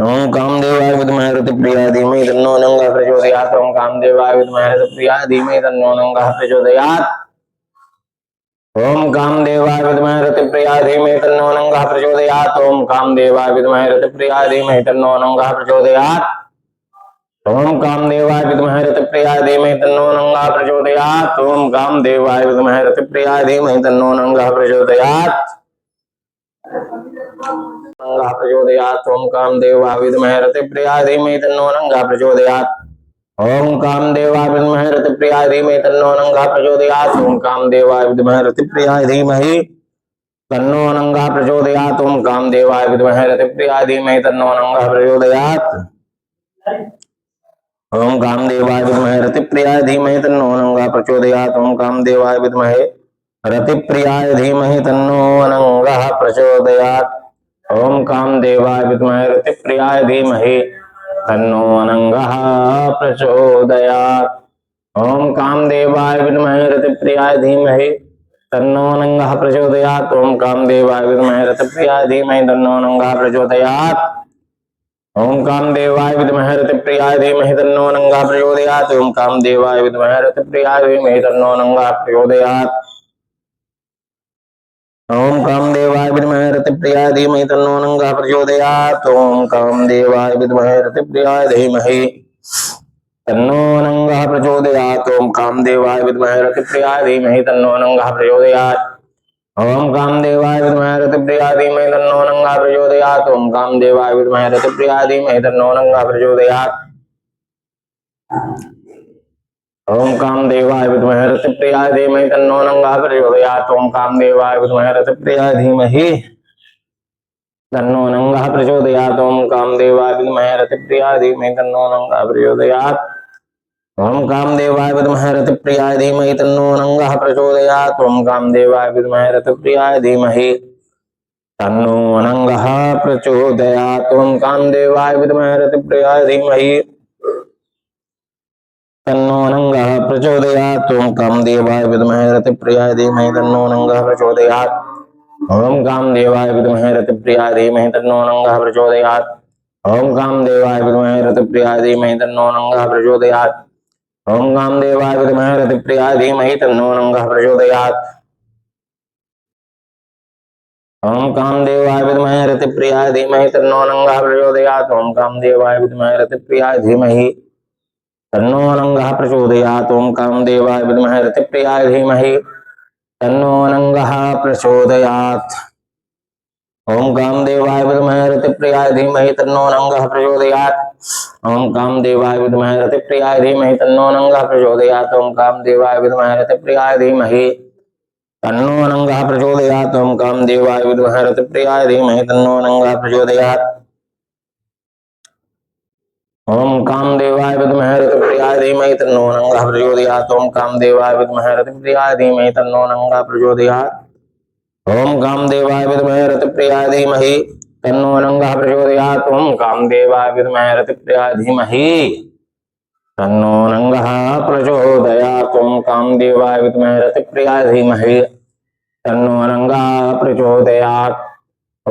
ओम कामदेवाय विद्महे रतिप्रियाय धीमहि तन्नो नंगः प्रचोदयात्। ओम कामदेवाय विद्महे रतिप्रियाय धीमहि तन्नो नंगः प्रचोदयात्। ओम कामदेवाय विद्महे रतिप्रियाय धीमहि तन्नो नंगः प्रचोदयात्। ओम कामदेवाय विद्महे रतिप्रियाय धीमहि तन्नो नंगः प्रचोदयात्। ओम कामदेवाय विद्महे रतिप्रियाय धीमहि तन्नो नंगः प्रचोदयात्। ओम कामदेवाय विद्महे रतिप्रियाय धीमहि तन्नो नंगः प्रचोदयात्। नंगः प्रचोदयात्। ओम कामदेवाय विद्महे रतिप्रियाय धीमहि तन्नो नंगः प्रचोदयात्। ओम कामदेवाय विद्महे रतिप्रियाय धीमहि तन्नो नंगः प्रचोदयात्। ओम कामदेवाय विद्महे रतिप्रियाय धीमहि तन्नो नंगः प्रचोदयात्। ओम कामदेवाय विद्महे रतिप्रियाय धीमहि तन्नो नंगः प्रचोदयात्। ओम कामदेवाय विद्महे रतिप्रियाय धीमहि तन्नो नंगः प्रचोदयात्। ओम कामदेवाय विद्महे रतिप्रियाय धीमहि तन्नो नंगः प्रचोदयात्। ओम कामदेवाय विद्महे रतिप्रियाय धीमहि तन्नो नंगः प्रचोदयात्। ओम कामदेवाय विद्महे रतिप्रियाय धीमहि तन्नो नंगः प्रचोदयात्। ओम कामदेवाय विद्महे रतिप्रियाय धीमहि तन्नो नंगः प्रचोदयात्। ओम कामदेवाय विद्महे रतिप्रियाय धीमहि तन्नो नंगः प्रचोदयात्। ओम कामदेवाय विद्महे रतिप्रियाय धीमहि तन्नो नंगः प्रचोदयात्। ओम कामदेवाय विद्महे रतिप्रियाय धीमहि तन्नो नंगः प्रचोदयात्। ओम कामदेवाय विद्महे रतिप्रियाय धीमहि तन्नो नंगः प्रचोदयात्। ओम कामदेवाय विद्महे रतिप्रियाय धीमहि तन्नो नंगः प्रचोदयात्। ओम कामदेवाय विद्महे रतिप्रियाय धीमहि तन्नो नंगः प्रचोदयात्। ओम कामदेवाय विद्महे रतिप्रियाय धीमहि तन्नो नंगः प्रचोदयात्। ओम कामदेवाय विद्महे रतिप्रियाय धीमहि तन्नो नंगः प्रचोदयात्। ओम कामदेवाय विद्महे रतिप्रियाय धीमहि तन्नो नंगः प्रचोदयात्। ओम कामदेवाय विद्महे रतिप्रियाय धीमहि तन्नो नंगः प्रचोदयात्। ओम कामदेवाय विद्महे रतिप्रियाय धीमहि तन्नो नंगः प्रचोदयात्। ओम कामदेवाय विद्महे रतिप्रियाय धीमहि तन्नो नंगः प्रचोदयात्। ओम कामदेवाय विद्महे रतिप्रियाय धीमहि तन्नो नंगः प्रचोदयात्। ओम कामदेवाय विद्महे रतिप्रियाय धीमहि तन्नो नंगः प्रचोदयात्। ओम कामदेवाय विद्महे रतिप्रियाय धीमहि तन्नो नंगः प्रचोदयात्। ओम कामदेवाय विद्महे रतिप्रियाय धीमहि तन्नो नंगः प्रचोदयात्। ओम कामदेवाय विद्महे रतिप्रियाय धीमहि तन्नो नंगः प्रचोदयात्। ओम कामदेवाय विद्महे रतिप्रियाय धीमहि तन्नो नंगः प्रचोदयात्। ओम कामदेवाय विद्महे रतिप्रियाय धीमहि तन्नो नंगः प्रचोदयात्। ओम कामदेवाय विद्महे रतिप्रियाय धीमहि तन्नो नंगः प्रचोदयात्। ओम कामदेवाय विद्महे रतिप्रियाय धीमहि तन्नो नंगः प्रचोदयात्। ओम कामदेवाय विद्महे रतिप्रियाय धीमहि तन्नो नंगः प्रचोदयात्। ओम कामदेवाय विद्महे रतिप्रियाय धीमहि तन्नो नंगः प्रचोदयात्। ओम कामदेवाय विद्महे रतिप्रियाय धीमहि तन्नो नंगः प्रचोदयात्। ओम कामदेवाय विद्महे रतिप्रियाय धीमहि तन्नो नंगः प्रचोदयात्। ओम कामदेवाय विद्महे रतिप्रियाय धीमहि तन्नो नंगः प्रचोदयात्। ओम कामदेवाय विद्महे रतिप्रियाय धीमहि तन्नो नंगः प्रचोदयात्। ओम कामदेवाय विद्महे रतिप्रियाय धीमहि तन्नो नंगः प्रचोदयात्। ओम कामदेवाय विद्महे रतिप्रियाय धीमहि तन्नो नंगः प्रचोदयात्।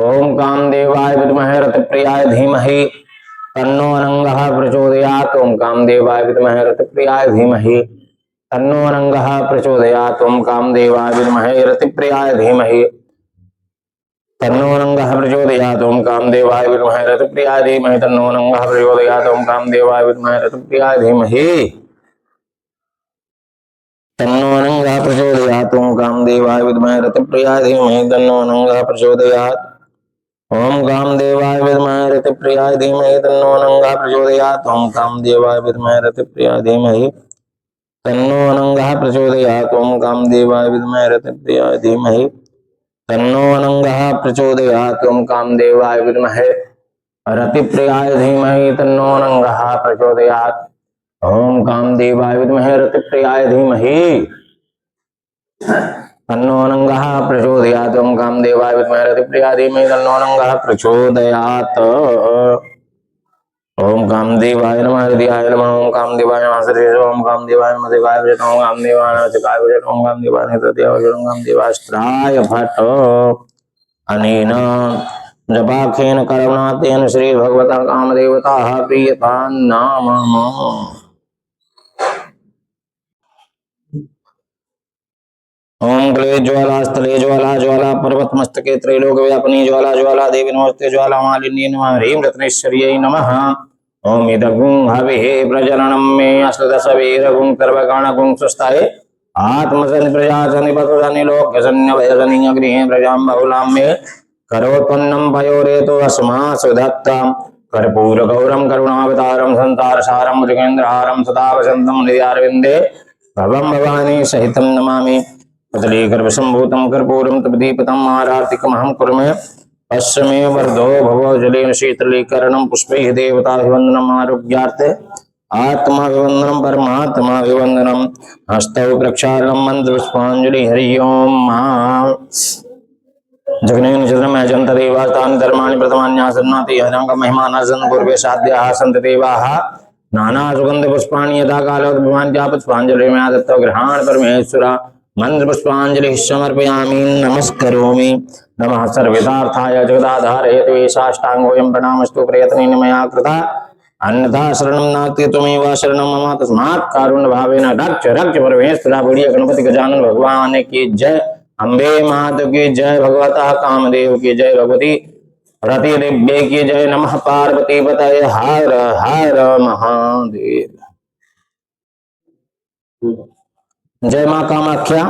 ओम कामदेवाय विद्महे रतिप्रियाय धीमहि तन्नो नंगः प्रचोदयात्। ओम कामदेवाय विद्महे रतिप्रियाय धीमहि तन्नो नंगः प्रचोदयात्। ओम कामदेवाय विद्महे रतिप्रियाय धीमहि तन्नो नंगः प्रचोदयात्। ओम कामदेवाय विद्महे रतिप्रियाय धीमहि तन्नो नंगः प्रचोदयात्। ओम कामदेवाय विद्महे रतिप्रियाय धीमहि तन्नो नंगः प्रचोदयात्। ओम कामदेवाय विद्महे रतिप्रियाय धीमहि तन्नो नंगः प्रचोदयात्। ओम कामदेवाय विद्महे रतिप्रियाय धीमहि तन्नो नंगः प्रचोदयात्। ओम कामदेवाय विद्महे रतिप्रियाय धीमहि तन्नो नंगः प्रचोदयात्। ओम कामदेवाय विद्महे रतिप्रियाय धीमहि तन्नो नंगः प्रचोदयात्। ओम कामदेवाय विद्महे रतिप्रियाय धीमहि तन्नो नंगः प्रचोदयात्। ओम कामदेवाय विद्महे रतिप्रियाय धीमहि तन्नो नंगः प्रचोदयात्। ओम कामदेवाय विद्महे रतिप्रियाय धीमहि तन्नो नंगः प्रचोदयात्। ओम कामदेवाय नमः हृदयाय नमः। ओम कामदेवाय नमः शरीर। ओम कामदेवाय नमः देवाय विजय। ओम कामदेवाय नमः चिकाय विजय। ओम कामदेवाय नमः हृदय विजय। ओम कामदेवाय स्त्राय भट्ट अनेन जपाखेन कर्मणा तेन श्री भगवता कामदेवताः प्रीयतां नाम। ओम क्ले ज्वाला स्थले ज्वाला ज्वाला पर्वत मस्तके त्रैलोक व्यापिनी ज्वाला ज्वाला देवी नमस्ते ज्वाला मालिन्ये नमः। ह्रीं रत्नेश्वर्यै नमः। ओम इदगुं हविः प्रजननं मे अष्टदशवीरगुं सर्वगणगुं सुस्ताये आत्मसन् प्रजासनि पशुसनि लोक्यसन्य भयसनि गृहे प्रजां बहुलां मे करोत्पन्नं पयोरेतो अस्मासु दत्तां कर्पूरगौरं करुणावतारं संसारसारं मृगेन्द्रहारं सदा वसन्तं हृदयारविन्दे भवं भवानी सहितं नमामि। कदलीगर्भसम्भूतं कर्पूरं तपदीपतं आरार्तिकमहं कुर्मे पश्चिमे वर्धो भवो जलेन शीतलीकरणं पुष्पैः देवताभिवन्दनम् आरोग्यार्थे आत्माभिवन्दनं परमात्माभिवन्दनं हस्तौ प्रक्षालनं मन्त्रपुष्पाञ्जलि। हरि ओम जगनेन चन्द्रमय देवास्तानि धर्माणि प्रथमान्यासन्नाति हरंग महिमानासन् पूर्वे साध्याः सन्ति देवाः नाना सुगंध पुष्पाणि यथा कालोद्भवान्त्या पुष्पाञ्जलि मया दत्तौ गृहाण परमेश्वर मंत्र पुष्पांजलि समर्पयामि नमस्करोमि। नमः सर्वदार्थाय जगदाधार हेतु साष्टांगोऽयं प्रणामस्तु प्रयत्नेन मया कृता अन्यथा शरणं नास्ति त्वमेव शरणं मम तस्मात् कारुण्य भावेन रक्ष रक्ष परमेश्वरा। बोलिए गणपति गजानन भगवान की जय। अम्बे मात की जय। भगवता कामदेव की जय। भगवती रति देव्य की जय। नमः पार्वती पतये हर हर महादेव। जय मां कामाख्या।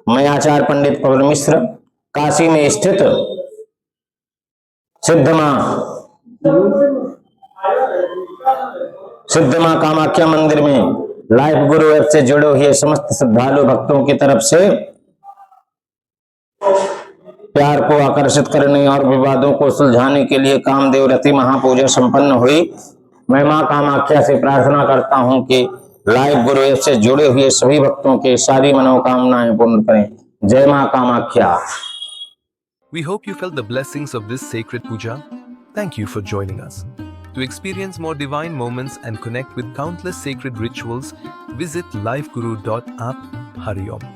मैं आचार्य पंडित पवन मिश्र काशी में स्थित सिद्ध मां कामाख्या मंदिर में लाइव गुरु ऐप से जुड़े हुए समस्त श्रद्धालु भक्तों की तरफ से प्यार को आकर्षित करने और विवादों को सुलझाने के लिए कामदेव रति महापूजा संपन्न हुई। मैं मां कामाख्या से प्रार्थना करता हूं कि लाइव गुरु ऐप से जुड़े हुए सभी भक्तों के सारी मनोकामनाएं पूर्ण करें। जय मां Kamakhya. We hope you felt the blessings of this sacred puja. Thank you for joining us. To experience more divine moments and connect with countless sacred rituals, visit liveguru.app. Hari Om.